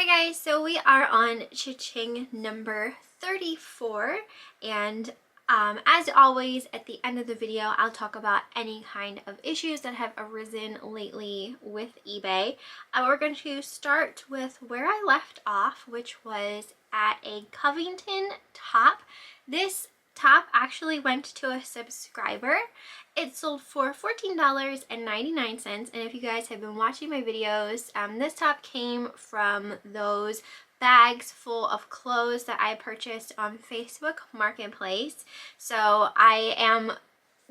Hi guys, so we are on CHING number 34, and as always at the end of the video I'll talk about any kind of issues that have arisen lately with eBay. We're going to start with where I left off, which was at a Covington top. This top actually went to a subscriber. It sold for $14.99, and if you guys have been watching my videos, this top came from those bags full of clothes that I purchased on Facebook Marketplace. So I am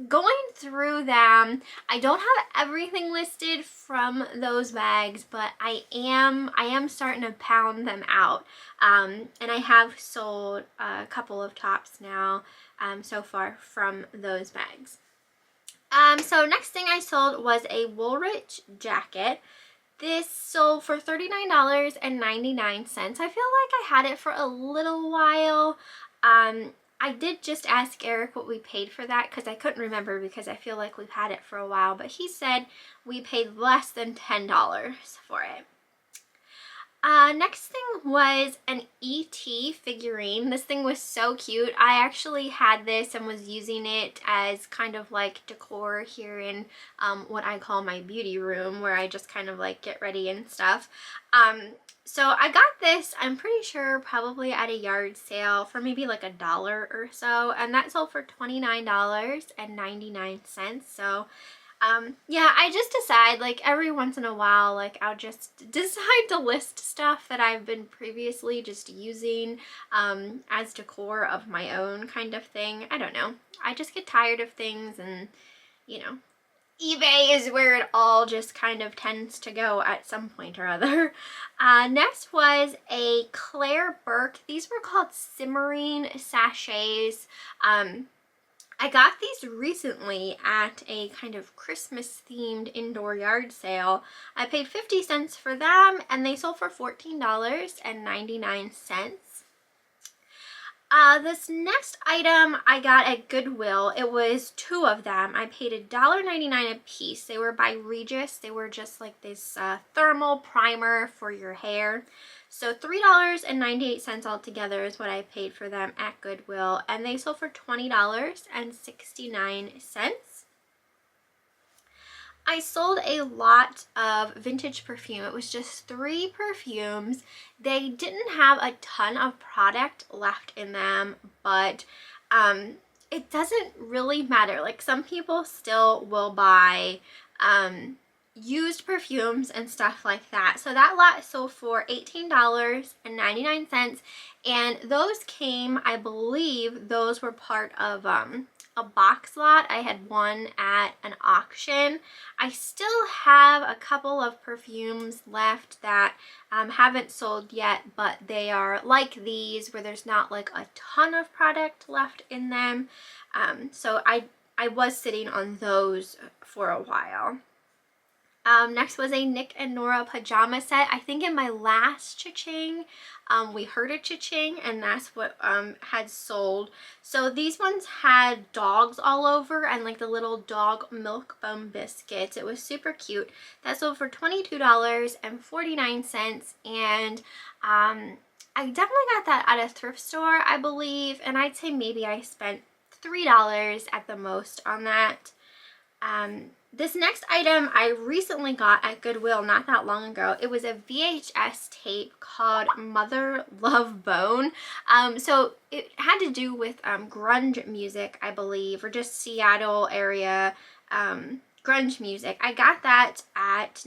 going through them. I don't have everything listed from those bags, but I am starting to pound them out, and I have sold a couple of tops now so far from those bags. So next thing I sold was a Woolrich jacket. This sold for $39.99. I feel like I had it for a little while. I did just ask Eric what we paid for that because I couldn't remember, because I feel like we've had it for a while, but he said we paid less than $10 for it. Next thing was an ET figurine. This thing was so cute. I actually had this and was using it as kind of like decor here in what I call my beauty room, where I just kind of like get ready and stuff. So I got this, I'm pretty sure probably at a yard sale for maybe like $1 or so, and that sold for $29.99. So yeah, I just decide, like, every once in a while, like, I'll just decide to list stuff that I've been previously just using as decor of my own kind of thing. I don't know. I just get tired of things, and, you know, eBay is where it all just kind of tends to go at some point or other. Next was a Claire Burke. These were called simmering sachets. I got these recently at a kind of Christmas themed indoor yard sale. I paid 50 cents for them, and they sold for $14.99. This next item I got at Goodwill. It was two of them. I paid $1.99 a piece. They were by Regis. They were just like this thermal primer for your hair. So $3.98 altogether is what I paid for them at Goodwill, and they sold for $20.69. I sold a lot of vintage perfume. It was just 3 perfumes. They didn't have a ton of product left in them, but it doesn't really matter. Like, some people still will buy used perfumes and stuff like that. So that lot sold for $18.99, and those came, I believe those were part of a box lot. I had one at an auction. I still have a couple of perfumes left that haven't sold yet, but they are like these, where there's not like a ton of product left in them. So I was sitting on those for a while. Next was a Nick and Nora pajama set. I think in my last cha-ching, we heard a cha-ching, and that's what had sold. So these ones had dogs all over and like the little dog milk bone biscuits. It was super cute. That sold for $22.49, and I definitely got that at a thrift store, I believe, and I'd say maybe I spent $3 at the most on that. This next item I recently got at Goodwill not that long ago. It was a VHS tape called Mother Love Bone. So it had to do with grunge music, I believe, or just Seattle area grunge music. I got that at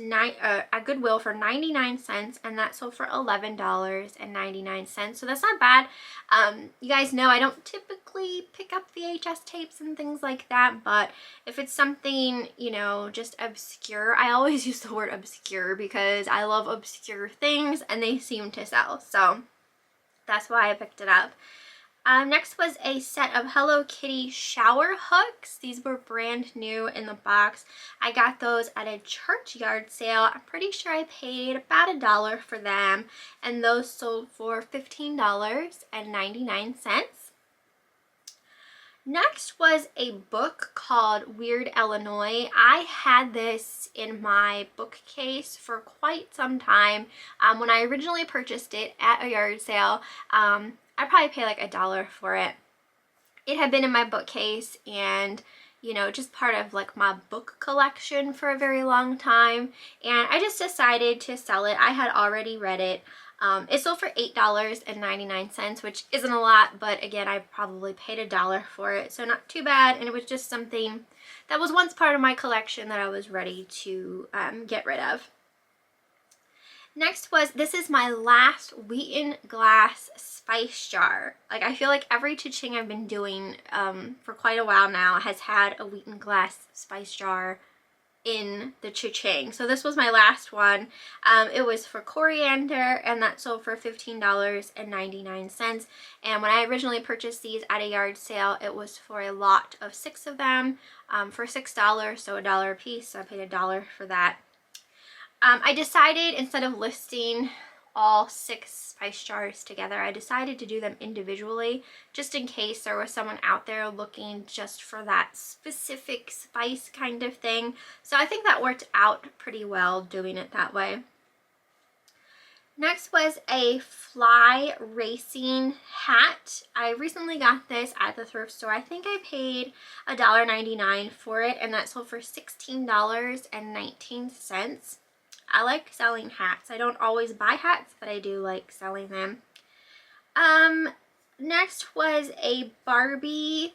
Goodwill for 99 cents, and that sold for $11.99. So that's not bad. You guys know I don't typically pick up VHS tapes and things like that, but if it's something, you know, just obscure, I always use the word obscure because I love obscure things and they seem to sell. So that's why I picked it up. Next was a set of Hello Kitty shower hooks. These were brand new in the box. I got those at a church yard sale. I'm pretty sure I paid about $1 for them, and those sold for $15.99. Next was a book called Weird Illinois. I had this in my bookcase for quite some time. When I originally purchased it at a yard sale, I probably paid like $1 for it. It had been in my bookcase and, you know, just part of like my book collection for a very long time, and I just decided to sell it. I had already read it. It sold for $8.99, which isn't a lot, but again, I probably paid $1 for it, so not too bad. And it was just something that was once part of my collection that I was ready to get rid of. Next was, this is my last Wheaton glass spice jar. Like, I feel like every CHING I've been doing for quite a while now has had a Wheaton glass spice jar in the CHING. So this was my last one. It was for coriander, and that sold for $15.99. And when I originally purchased these at a yard sale, it was for a lot of 6 of them for $6, so $1 a piece. So I paid $1 for that. I decided, instead of listing all 6 spice jars together, I decided to do them individually, just in case there was someone out there looking just for that specific spice kind of thing. So I think that worked out pretty well doing it that way. Next was a fly racing hat. I recently got this at the thrift store. I think I paid $1.99 for it, and that sold for $16.19. I like selling hats. I don't always buy hats, but I do like selling them. Next was a Barbie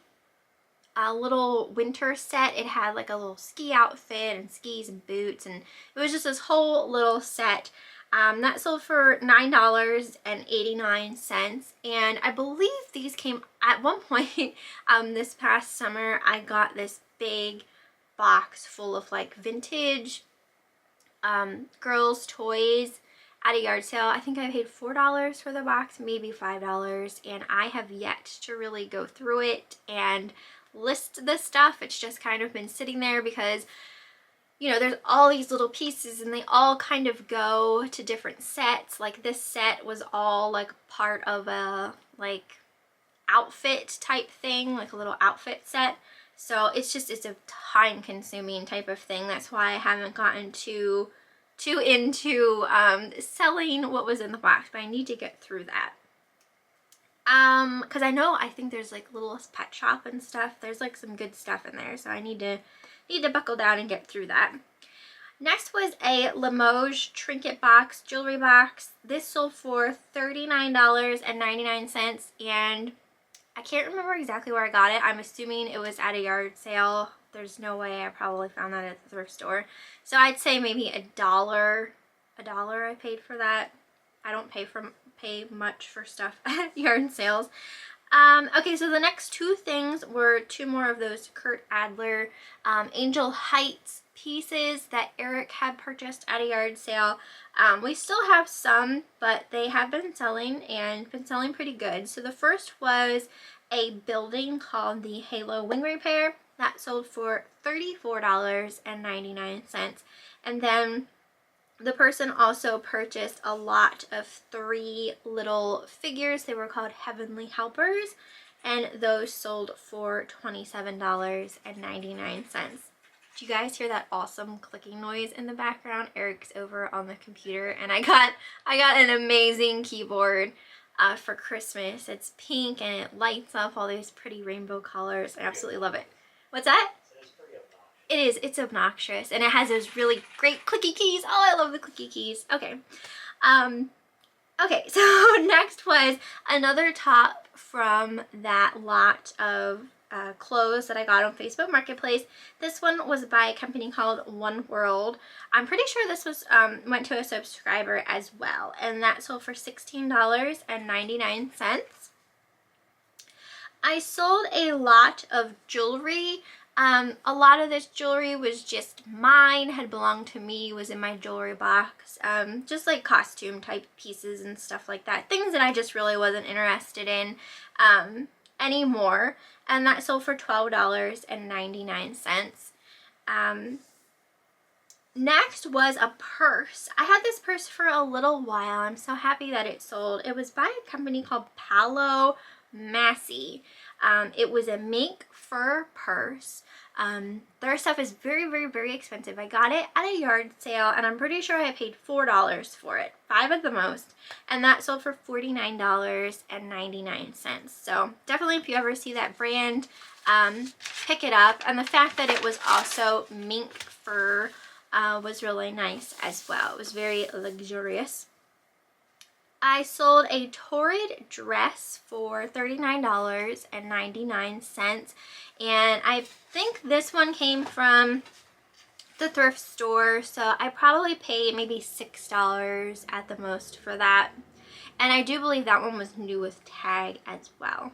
little winter set. It had like a little ski outfit and skis and boots, and it was just this whole little set. That sold for $9.89, and I believe these came at one point this past summer. I got this big box full of like vintage girls' toys at a yard sale. I think I paid $4 for the box, maybe $5, and I have yet to really go through it and list this stuff. It's just kind of been sitting there because, you know, there's all these little pieces and they all kind of go to different sets. Like this set was all like part of a like outfit type thing, like a little outfit set. So it's a time consuming type of thing. That's why I haven't gotten too into selling what was in the box, but I need to get through that. Because I think there's like little pet shop and stuff. There's like some good stuff in there, so I need to buckle down and get through that. Next was a Limoges trinket box, jewelry box. This sold for $39.99, and I can't remember exactly where I got it. I'm assuming it was at a yard sale. There's no way I probably found that at the thrift store. So I'd say maybe $1 I paid for that. I don't pay much for stuff at yard sales. Okay, so the next 2 things were 2 more of those Kurt Adler Angel Heights pieces that Eric had purchased at a yard sale. We still have some, but they have been selling and been selling pretty good. So the first was a building called the Halo Wing Repair. That sold for $34.99. And then the person also purchased a lot of 3 little figures. They were called Heavenly Helpers, and those sold for $27.99. Do you guys hear that awesome clicking noise in the background? Eric's over on the computer, and I got an amazing keyboard for Christmas. It's pink and it lights up all these pretty rainbow colors. I absolutely love it. What's that? It is. It's obnoxious, and it has those really great clicky keys. Oh, I love the clicky keys. Okay. Okay, so next was another top from that lot of clothes that I got on Facebook Marketplace. This one was by a company called One World. I'm pretty sure this was went to a subscriber as well, and that sold for $16.99. I sold a lot of jewelry. A lot of this jewelry was just mine, had belonged to me, was in my jewelry box. Just like costume type pieces and stuff like that. Things that I just really wasn't interested in anymore. And that sold for $12.99. Next was a purse. I had this purse for a little while. I'm so happy that it sold. It was by a company called PAOLO MASI. It was a mink fur purse. Their stuff is very expensive. I got it at a yard sale and I'm pretty sure I paid $4 for it, $5 at the most, and that sold for $49.99. So definitely, if you ever see that brand, pick it up. And the fact that it was also mink fur was really nice as well. It was very luxurious. I sold a Torrid dress for $39.99, and I think this one came from the thrift store, so I probably paid maybe $6 at the most for that. And I do believe that one was new with tag as well.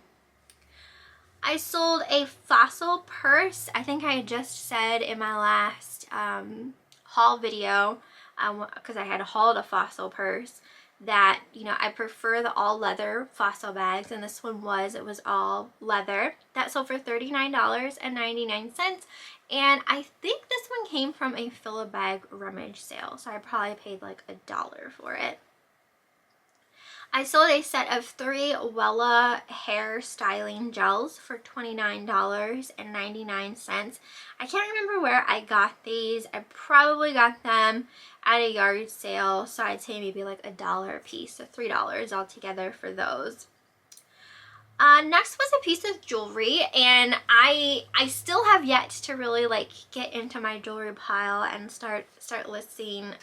I sold a fossil purse. I think I just said in my last haul video, because I had hauled a fossil purse, that, you know, I prefer the all leather fossil bags, and this one was, it was all leather. That sold for $39.99, and I think this one came from a fill a bag rummage sale, so I probably paid like $1 for it. I sold a set of 3 Wella hair styling gels for $29.99. I can't remember where I got these. I probably got them at a yard sale, so I'd say maybe like $1 a piece, so $3 altogether for those. Next was a piece of jewelry, and I still have yet to really like get into my jewelry pile and start listing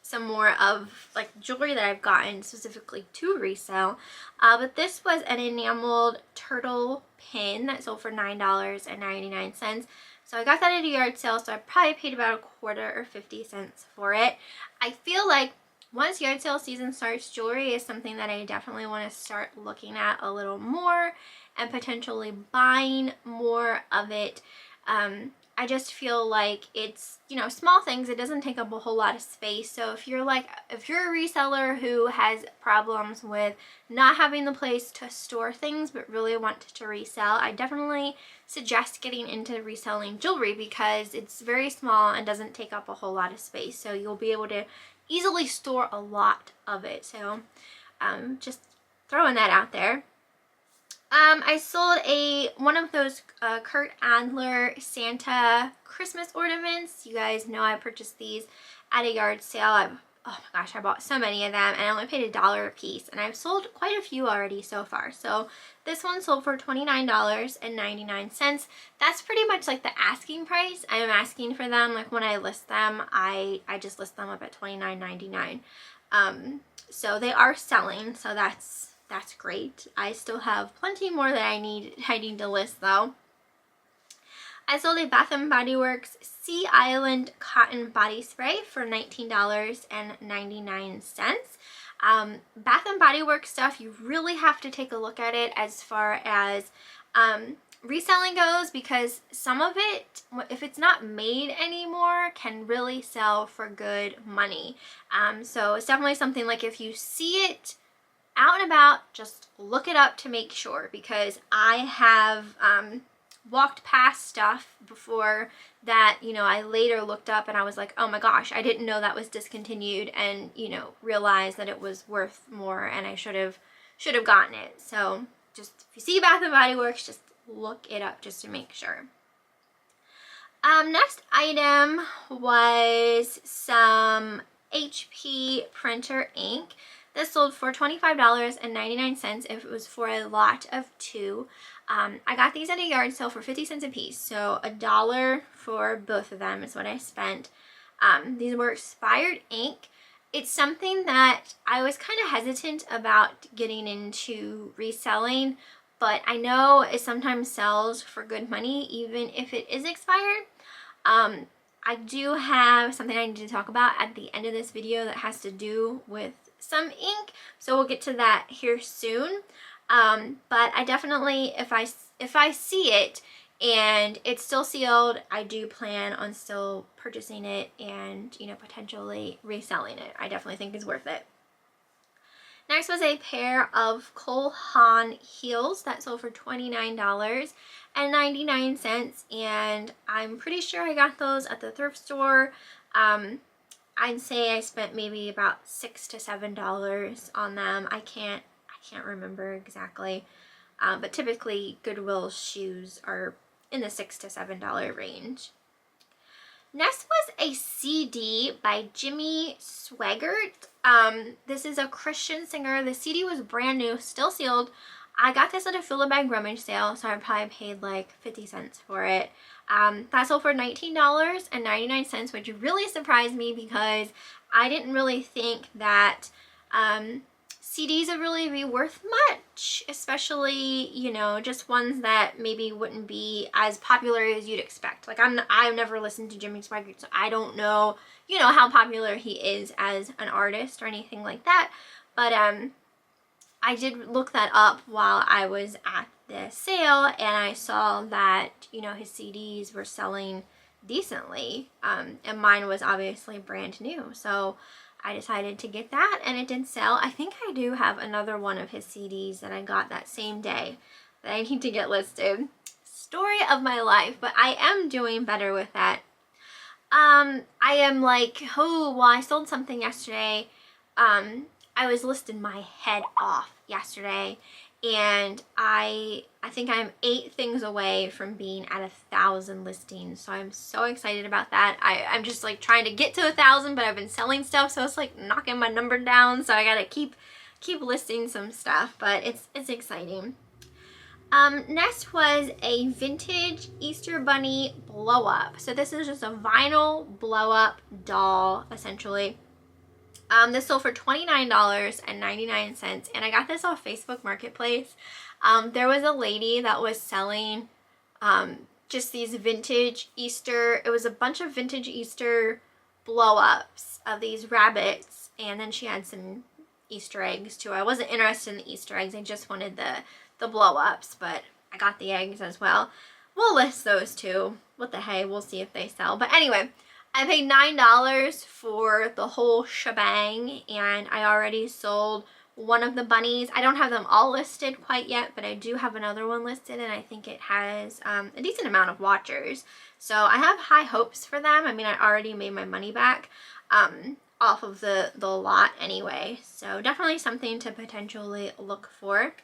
some more of like jewelry that I've gotten specifically to resell. But this was an enameled turtle pin that sold for $9.99. So I got that at a yard sale, so I probably paid about a quarter or 50 cents for it. I feel like once yard sale season starts, jewelry is something that I definitely want to start looking at a little more and potentially buying more of it. I just feel like it's, you know, small things. It doesn't take up a whole lot of space. So if you're a reseller who has problems with not having the place to store things but really want to resell, I definitely suggest getting into reselling jewelry because it's very small and doesn't take up a whole lot of space. So you'll be able to easily store a lot of it. So just throwing that out there. I sold one of those Kurt Adler Santa Christmas ornaments. You guys know I purchased these at a yard sale. Oh my gosh, I bought so many of them and I only paid $1 a piece, and I've sold quite a few already so far. So this one sold for $29.99. That's pretty much like the asking price. I'm asking for them. Like when I list them, I just list them up at $29.99. So they are selling, so that's great. I still have plenty more that I need to list though. I sold a Bath & Body Works Sea Island Cotton Body Spray for $19.99. Bath & Body Works stuff, you really have to take a look at it as far as reselling goes, because some of it, if it's not made anymore, can really sell for good money. So it's definitely something, like if you see it out and about, just look it up to make sure, because I have walked past stuff before that, you know, I later looked up and I was like, oh my gosh, I didn't know that was discontinued, and, you know, realized that it was worth more and I should have gotten it. So just, if you see Bath & Body Works, just look it up just to make sure. Next item was some HP printer ink. This sold for $25.99 if it was for a lot of 2. I got these at a yard sale for 50 cents a piece, so $1 for both of them is what I spent. These were expired ink. It's something that I was kind of hesitant about getting into reselling, but I know it sometimes sells for good money even if it is expired. I do have something I need to talk about at the end of this video that has to do with some ink, so we'll get to that here soon. But I definitely, if I see it and it's still sealed, I do plan on still purchasing it and, you know, potentially reselling it. I definitely think it's worth it. Next was a pair of Cole Haan heels that sold for $29.99, and I'm pretty sure I got those at the thrift store. I'd say I spent maybe about $6 to $7 on them. I can't remember exactly. but typically Goodwill shoes are in the $6 to $7 range. Next was a CD by Jimmy Swaggart. This is a Christian singer. The CD was brand new, still sealed. I got this at a fill-a-bag rummage sale, so I probably paid like 50 cents for it. That sold for $19.99, which really surprised me because I didn't really think that CDs would really be worth much, especially, you know, just ones that maybe wouldn't be as popular as you'd expect. Like I've never listened to Jimmy Swaggart, so I don't know, you know, how popular he is as an artist or anything like that. But I did look that up while I was at the sale, and I saw that, you know, his CDs were selling decently, and mine was obviously brand new, so I decided to get that, and it did sell. I think I do have another one of his CDs that I got that same day that I need to get listed. Story of my life, but I am doing better with that. I am like, oh, well, I sold something yesterday. I was listing my head off yesterday, and I think I'm 8 things away from being at 1,000 listings, so I'm so excited about that. I'm just like trying to get to 1,000, but I've been selling stuff, so it's like knocking my number down, so I gotta keep listing some stuff, but it's exciting. Next was a vintage Easter Bunny blow up. So this is just a vinyl blow up doll, essentially. This sold for $29.99, and I got this off Facebook Marketplace. There was a lady that was selling just these vintage Easter, it was a bunch of vintage Easter blow-ups of these rabbits, and then she had some Easter eggs too. I wasn't interested in the Easter eggs, I just wanted the blow-ups, but I got the eggs as well. We'll list those two. What the hey, we'll see if they sell. But anyway, I paid $9 for the whole shebang, and I already sold one of the bunnies. I don't have them all listed quite yet, but I do have another one listed, and I think it has a decent amount of watchers. So I have high hopes for them. I mean, I already made my money back off of the lot anyway. So definitely something to potentially look for.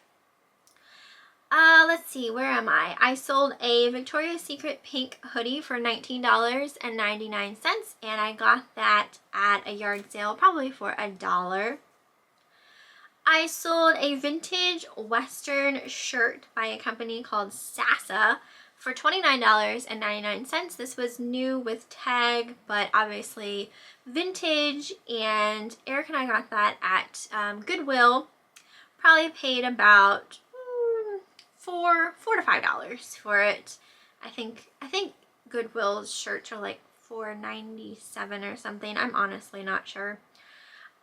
Let's see, where am I? I sold a Victoria's Secret pink hoodie for $19.99, and I got that at a yard sale probably for $1. I sold a vintage Western shirt by a company called Sasa for $29.99. This was new with tag, but obviously vintage, and Eric and I got that at Goodwill. Probably paid about $4 to $5 for it. I think Goodwill's shirts are like $4.97 or something. I'm honestly not sure.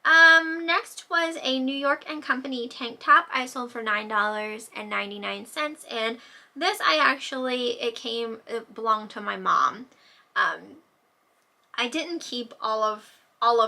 Next was a New York & Company tank top. I sold for $9.99, and this it belonged to my mom. I didn't keep all of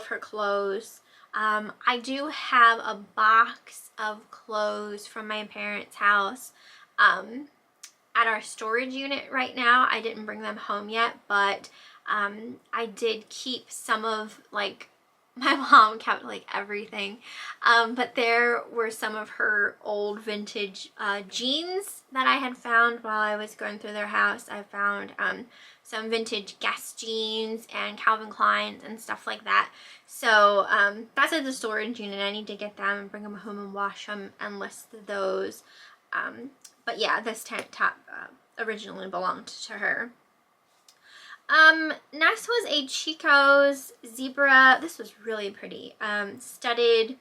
her clothes. I do have a box of clothes from my parents' house at our storage unit right now. I didn't bring them home yet, but I did keep some of, like, my mom kept like everything, but there were some of her old vintage jeans that I had found while I was going through their house. I found some vintage Guess jeans and Calvin Klein's and stuff like that. So that's at the storage unit. I need to get them and bring them home and wash them and list those. But yeah, this tank top originally belonged to her. Next was a Chico's zebra. This was really pretty. Studded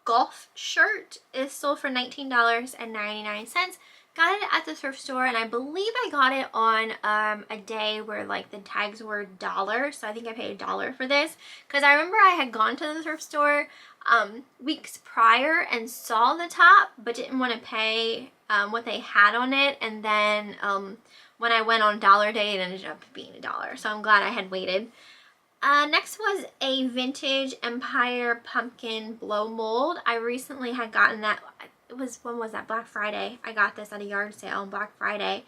golf shirt. It sold for $19.99. Got it at the thrift store, and I believe I got it on a day where like the tags were $1, so I think I paid $1 for this, because I remember I had gone to the thrift store weeks prior and saw the top but didn't want to pay what they had on it, and then when I went on dollar day, it ended up being $1, so I'm glad I had waited. Next was a vintage Empire pumpkin blow mold. I recently had gotten that. When was that? Black Friday. I got this at a yard sale on Black Friday.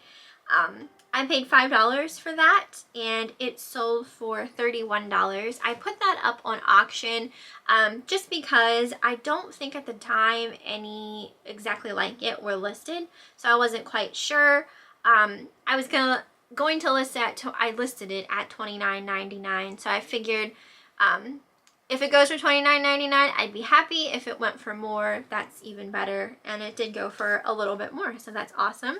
I paid $5 for that, and it sold for $31. I put that up on auction just because I don't think at the time any exactly like it were listed, so I wasn't quite sure. I was going to list it I listed it at $29.99, so I figured if it goes for $29.99, I'd be happy. If it went for more, that's even better, and it did go for a little bit more, so that's awesome.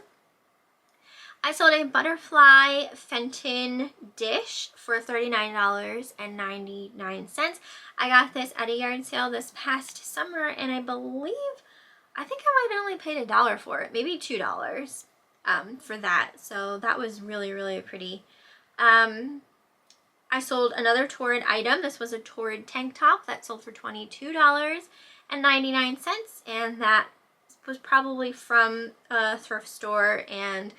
I sold a butterfly Fenton dish for $39.99. I got this at a yard sale this past summer, and I think I might have only paid $1 for it, maybe $2 for that. So that was really, really pretty. I sold another Torrid item. This was a Torrid tank top that sold for $22.99, and that was probably from a thrift store, and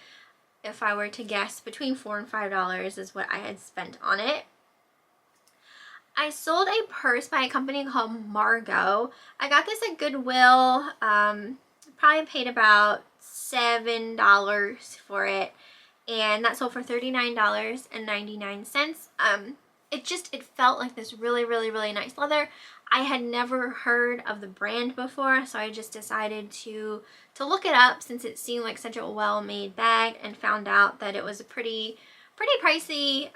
if I were to guess, between $4 and $5 is what I had spent on it. I sold a purse by a company called Margot. I got this at Goodwill. Probably paid about $7 for it, and that sold for $39.99. It felt like this really, really, really nice leather. I had never heard of the brand before, so I just decided to look it up since it seemed like such a well-made bag, and found out that it was a pretty pricey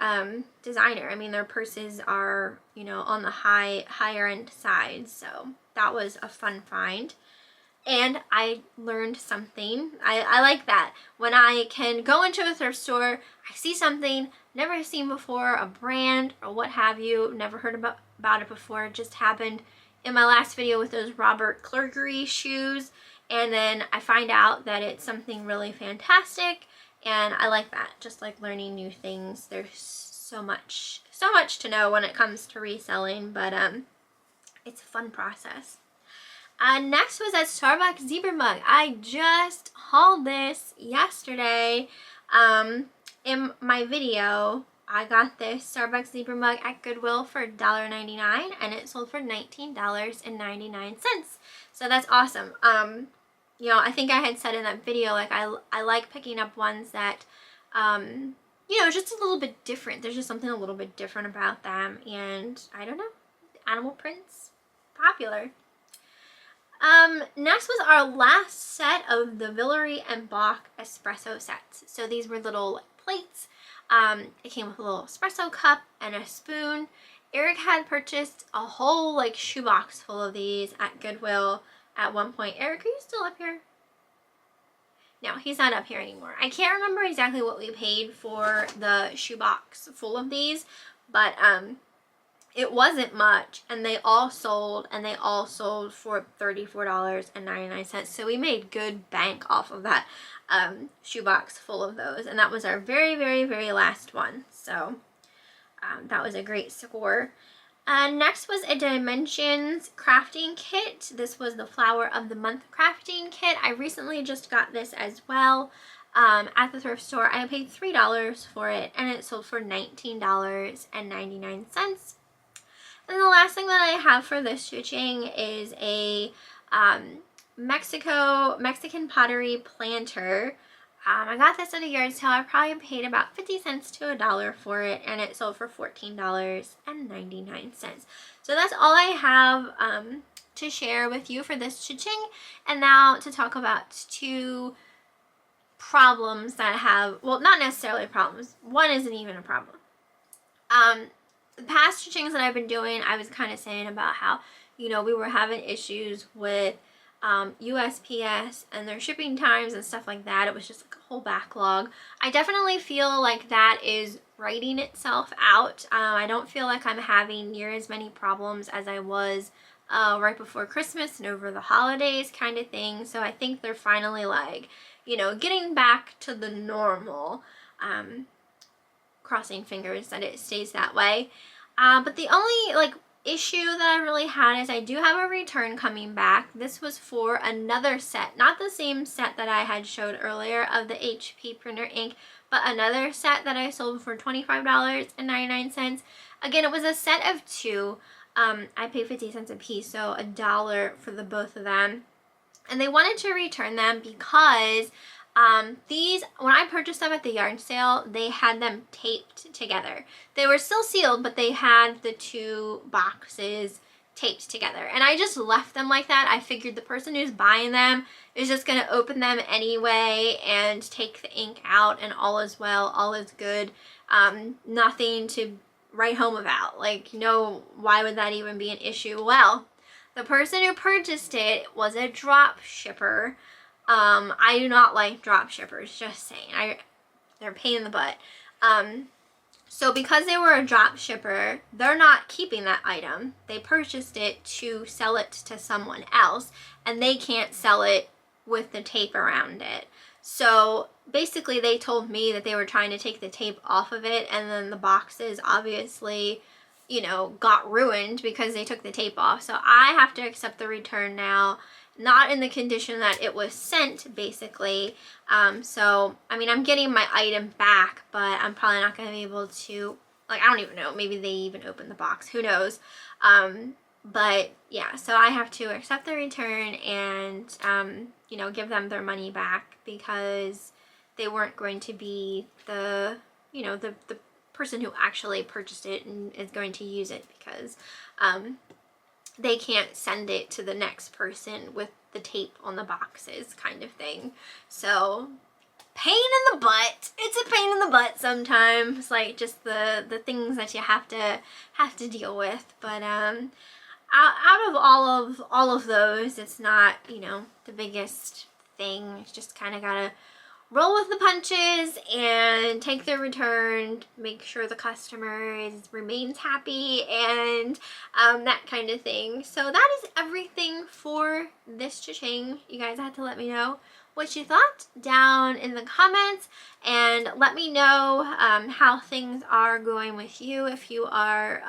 designer. I mean, their purses are, you know, on the higher end side, so that was a fun find. And I learned something. I like that. When I can go into a thrift store, I see something never seen before, a brand or what have you, never heard about it before. It just happened in my last video with those Robert Clergery shoes, and then I find out that it's something really fantastic, and I like that. Just like learning new things. There's so much to know when it comes to reselling, but it's a fun process. Next was that Starbucks zebra mug. I just hauled this yesterday. In my video, I got this Starbucks zebra mug at Goodwill for $1.99, and it sold for $19.99. So that's awesome. You know, I think I had said in that video, like, I like picking up ones that, you know, just a little bit different. There's just something a little bit different about them, and I don't know, animal prints, popular. Next was our last set of the Villeray and Bach espresso sets. So these were little plates. It came with a little espresso cup and a spoon. Eric had purchased a whole like shoebox full of these at Goodwill at one point. Eric, are you still up here? No, he's not up here anymore. I can't remember exactly what we paid for the shoebox full of these, but it wasn't much, and they all sold for $34.99. So we made good bank off of that shoebox full of those, and that was our very, very, very last one. So that was a great score. Next was a Dimensions crafting kit. This was the Flower of the Month crafting kit. I recently just got this as well at the thrift store. I paid $3 for it, and it sold for $19.99. And the last thing that I have for this CHING is a Mexican pottery planter. I got this at a yard sale. I probably paid about 50 cents to $1 for it, and it sold for $14.99. So that's all I have to share with you for this CHING. And now to talk about two problems that have, well, not necessarily problems. One isn't even a problem. The past CHINGs that I've been doing, I was kind of saying about how, you know, we were having issues with USPS and their shipping times and stuff like that. It was just like a whole backlog. I definitely feel like that is writing itself out. I don't feel like I'm having near as many problems as I was right before Christmas and over the holidays kind of thing. So I think they're finally, like, you know, getting back to the normal. Crossing fingers that it stays that way. But the only like issue that I really had is I do have a return coming back. This was for another set, not the same set that I had showed earlier of the HP printer ink, but another set that I sold for $25.99. Again, it was a set of two. I paid 50 cents a piece, so $1 for the both of them. And they wanted to return them because These, when I purchased them at the yard sale, they had them taped together. They were still sealed, but they had the two boxes taped together. And I just left them like that. I figured the person who's buying them is just going to open them anyway and take the ink out, and all is well, all is good. Nothing to write home about. Like, no, why would that even be an issue? Well, the person who purchased it was a drop shipper. I do not like drop shippers, just saying. They're a pain in the butt. So because they were a drop shipper, they're not keeping that item. They purchased it to sell it to someone else, and they can't sell it with the tape around it. So basically they told me that they were trying to take the tape off of it, and then the boxes obviously, you know, got ruined because they took the tape off. So I have to accept the return now. Not in the condition that it was sent, basically. So, I mean, I'm getting my item back, but I'm probably not going to be able to, like, I don't even know. Maybe they even opened the box. Who knows? But, yeah, so I have to accept the return and, you know, give them their money back because they weren't going to be the, you know, the person who actually purchased it and is going to use it because, they can't send it to the next person with the tape on the boxes, kind of thing. So, pain in the butt. It's a pain in the butt sometimes, like just the things that you have to deal with. But out of all of those, it's not, you know, the biggest thing. It's just kind of gotta roll with the punches and take the return, make sure the customer remains happy, and that kind of thing. So that is everything for this cha-ching. You guys have to let me know what you thought down in the comments, and let me know how things are going with you if you are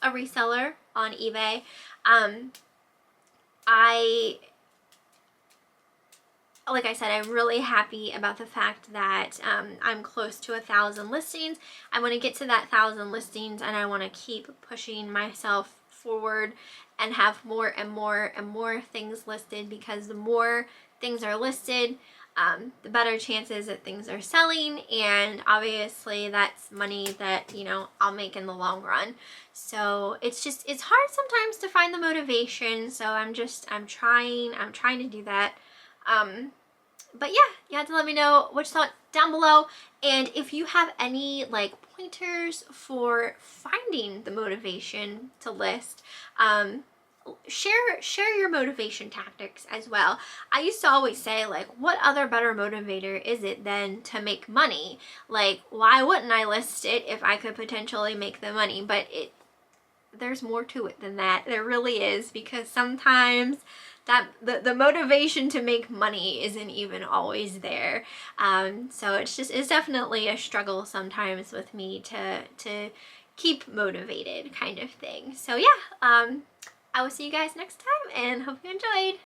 a reseller on eBay. Like I said, I'm really happy about the fact that I'm close to 1,000 listings. I want to get to that 1,000 listings, and I want to keep pushing myself forward and have more and more and more things listed, because the more things are listed, the better chances that things are selling, and obviously that's money that, you know, I'll make in the long run. So it's hard sometimes to find the motivation, so I'm trying to do that. But yeah, you have to let me know what you thought down below, and if you have any like pointers for finding the motivation to list, share your motivation tactics as well. I used to always say, like, what other better motivator is it than to make money? Like, why wouldn't I list it if I could potentially make the money? But there's more to it than that. There really is, because sometimes that the motivation to make money isn't even always there. So it's definitely a struggle sometimes with me to keep motivated, kind of thing. So yeah, I will see you guys next time, and hope you enjoyed.